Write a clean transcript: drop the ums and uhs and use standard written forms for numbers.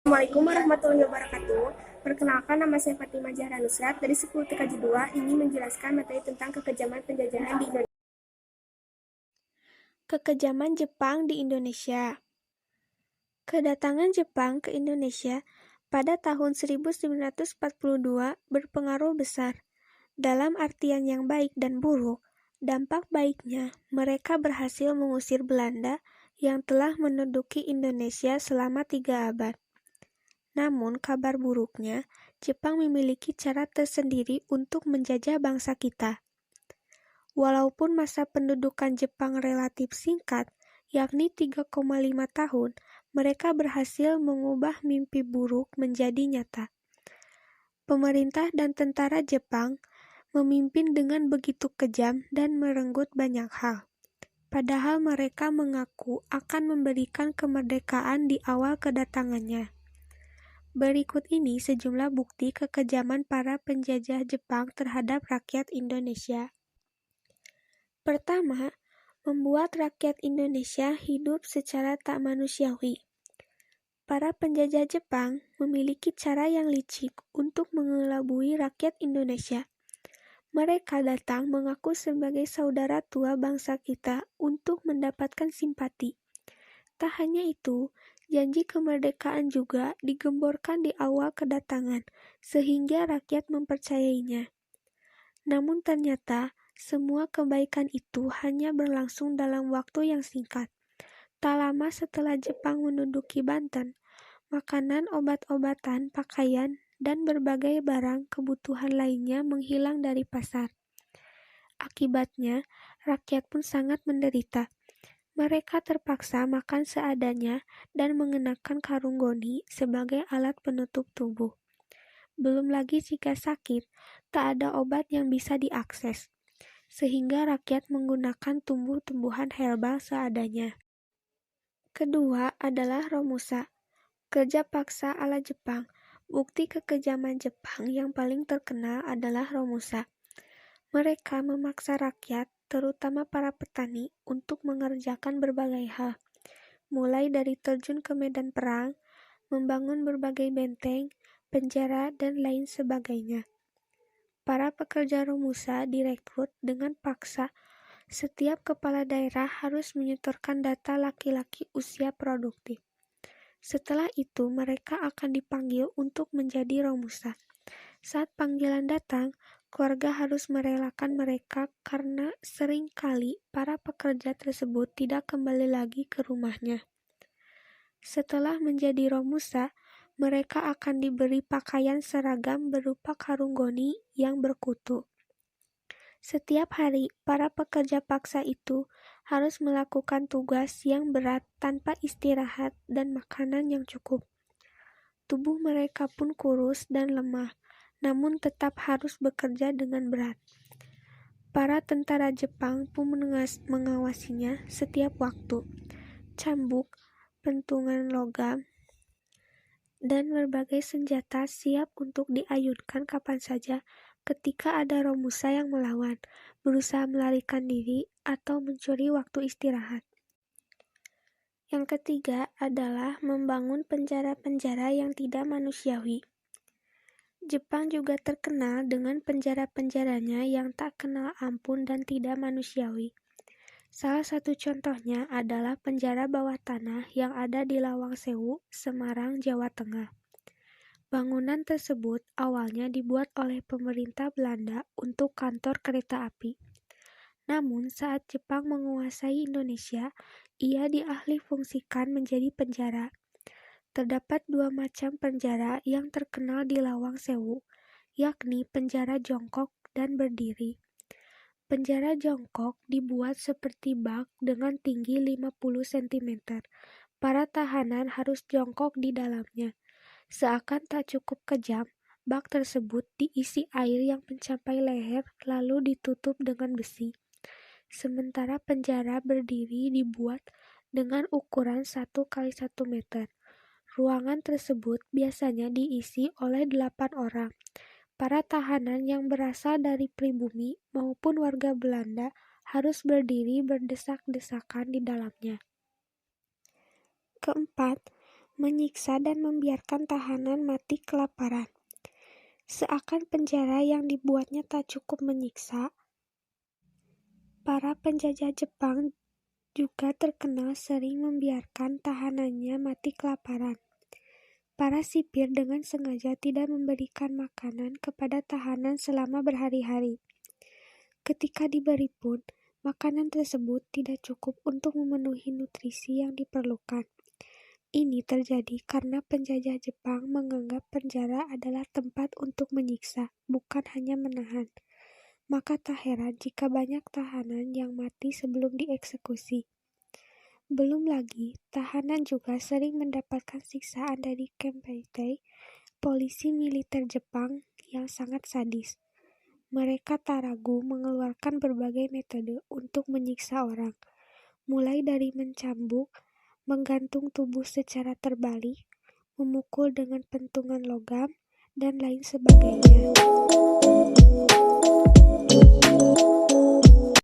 Assalamualaikum warahmatullahi wabarakatuh. Perkenalkan, nama saya Fatimah Zahra Nusrat dari 10 TKJ 2 ini menjelaskan materi tentang kekejaman penjajahan di Indonesia. Kekejaman Jepang di Indonesia. Kedatangan Jepang ke Indonesia pada tahun 1942 berpengaruh besar. Dalam artian yang baik dan buruk, dampak baiknya mereka berhasil mengusir Belanda yang telah menduduki Indonesia selama 3 abad. Namun, kabar buruknya, Jepang memiliki cara tersendiri untuk menjajah bangsa kita. Walaupun masa pendudukan Jepang relatif singkat, yakni 3,5 tahun, mereka berhasil mengubah mimpi buruk menjadi nyata. Pemerintah dan tentara Jepang memimpin dengan begitu kejam dan merenggut banyak hal. Padahal mereka mengaku akan memberikan kemerdekaan di awal kedatangannya. Berikut ini sejumlah bukti kekejaman para penjajah Jepang terhadap rakyat Indonesia. Pertama, membuat rakyat Indonesia hidup secara tak manusiawi. Para penjajah Jepang memiliki cara yang licik untuk mengelabui rakyat Indonesia. Mereka datang mengaku sebagai saudara tua bangsa kita untuk mendapatkan simpati. Tak hanya itu, janji kemerdekaan juga digemborkan di awal kedatangan, sehingga rakyat mempercayainya. Namun ternyata, semua kebaikan itu hanya berlangsung dalam waktu yang singkat. Tak lama setelah Jepang menduduki Banten, makanan, obat-obatan, pakaian, dan berbagai barang kebutuhan lainnya menghilang dari pasar. Akibatnya, rakyat pun sangat menderita. Mereka terpaksa makan seadanya dan mengenakan karung goni sebagai alat penutup tubuh. Belum lagi jika sakit, tak ada obat yang bisa diakses, sehingga rakyat menggunakan tumbuh-tumbuhan herbal seadanya. Kedua adalah Romusa, kerja paksa ala Jepang. Bukti kekejaman Jepang yang paling terkenal adalah Romusa. Mereka memaksa rakyat, terutama para petani, untuk mengerjakan berbagai hal, mulai dari terjun ke medan perang, membangun berbagai benteng, penjara, dan lain sebagainya. Para pekerja Romusa direkrut dengan paksa. Setiap kepala daerah harus menyetorkan data laki-laki usia produktif. Setelah itu, mereka akan dipanggil untuk menjadi Romusa. Saat panggilan datang, keluarga harus merelakan mereka karena sering kali para pekerja tersebut tidak kembali lagi ke rumahnya. Setelah menjadi Romusa, mereka akan diberi pakaian seragam berupa karung goni yang berkutu. Setiap hari, para pekerja paksa itu harus melakukan tugas yang berat tanpa istirahat dan makanan yang cukup. Tubuh mereka pun kurus dan lemah, namun tetap harus bekerja dengan berat. Para tentara Jepang pun mengawasinya setiap waktu. Cambuk, pentungan logam, dan berbagai senjata siap untuk diayunkan kapan saja ketika ada Romusa yang melawan, berusaha melarikan diri, atau mencuri waktu istirahat. Yang ketiga adalah membangun penjara-penjara yang tidak manusiawi. Jepang juga terkenal dengan penjara-penjaranya yang tak kenal ampun dan tidak manusiawi. Salah satu contohnya adalah penjara bawah tanah yang ada di Lawang Sewu, Semarang, Jawa Tengah. Bangunan tersebut awalnya dibuat oleh pemerintah Belanda untuk kantor kereta api. Namun saat Jepang menguasai Indonesia, ia dialihfungsikan menjadi penjara. Terdapat dua macam penjara yang terkenal di Lawang Sewu, yakni penjara jongkok dan berdiri. Penjara jongkok dibuat seperti bak dengan tinggi 50 cm. Para tahanan harus jongkok di dalamnya. Seakan tak cukup kejam, bak tersebut diisi air yang mencapai leher lalu ditutup dengan besi. Sementara penjara berdiri dibuat dengan ukuran 1 kali 1 meter. Ruangan tersebut biasanya diisi oleh 8 orang. Para tahanan yang berasal dari pribumi maupun warga Belanda harus berdiri berdesak-desakan di dalamnya. Keempat, menyiksa dan membiarkan tahanan mati kelaparan. Seakan penjara yang dibuatnya tak cukup menyiksa, para penjajah Jepang juga terkenal sering membiarkan tahanannya mati kelaparan. Para sipir dengan sengaja tidak memberikan makanan kepada tahanan selama berhari-hari. Ketika diberi pun, makanan tersebut tidak cukup untuk memenuhi nutrisi yang diperlukan. Ini terjadi karena penjajah Jepang menganggap penjara adalah tempat untuk menyiksa, bukan hanya menahan. Maka tak heran jika banyak tahanan yang mati sebelum dieksekusi. Belum lagi, tahanan juga sering mendapatkan siksaan dari Kempeitai, polisi militer Jepang yang sangat sadis. Mereka tak ragu mengeluarkan berbagai metode untuk menyiksa orang, mulai dari mencambuk, menggantung tubuh secara terbalik, memukul dengan pentungan logam, dan lain sebagainya.